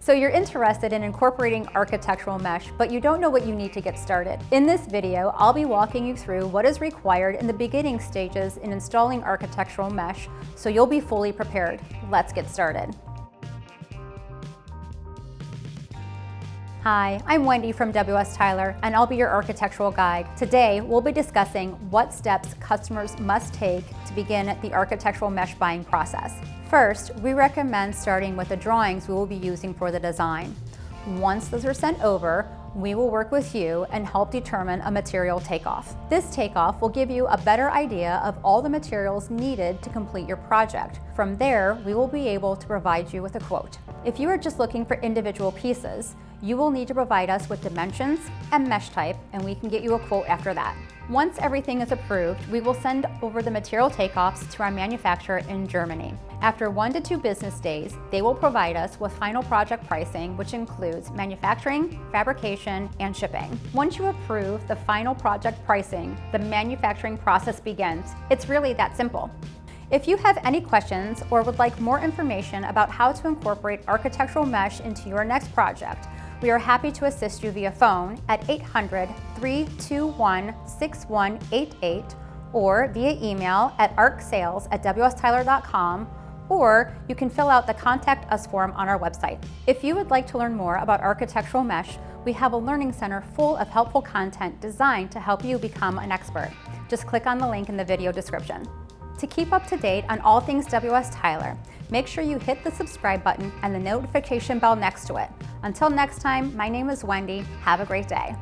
So you're interested in incorporating architectural mesh, but you don't know what you need to get started. In this video, I'll be walking you through what is required in the beginning stages in installing architectural mesh, so you'll be fully prepared. Let's get started. Hi, I'm Wendy from WS Tyler, and I'll be your architectural guide. Today, we'll be discussing what steps customers must take to begin the architectural mesh buying process. First, we recommend starting with the drawings we will be using for the design. Once those are sent over, we will work with you and help determine a material takeoff. This takeoff will give you a better idea of all the materials needed to complete your project. From there, we will be able to provide you with a quote. If you are just looking for individual pieces, you will need to provide us with dimensions and mesh type, and we can get you a quote after that. Once everything is approved, we will send over the material takeoffs to our manufacturer in Germany. After 1 to 2 business days, they will provide us with final project pricing, which includes manufacturing, fabrication, and shipping. Once you approve the final project pricing, the manufacturing process begins. It's really that simple. If you have any questions or would like more information about how to incorporate architectural mesh into your next project, we are happy to assist you via phone at 800-321-6188 or via email at arcsales@wstyler.com, or you can fill out the Contact Us form on our website. If you would like to learn more about architectural mesh, we have a learning center full of helpful content designed to help you become an expert. Just click on the link in the video description. To keep up to date on all things WS Tyler, make sure you hit the subscribe button and the notification bell next to it. Until next time, my name is Wendy. Have a great day.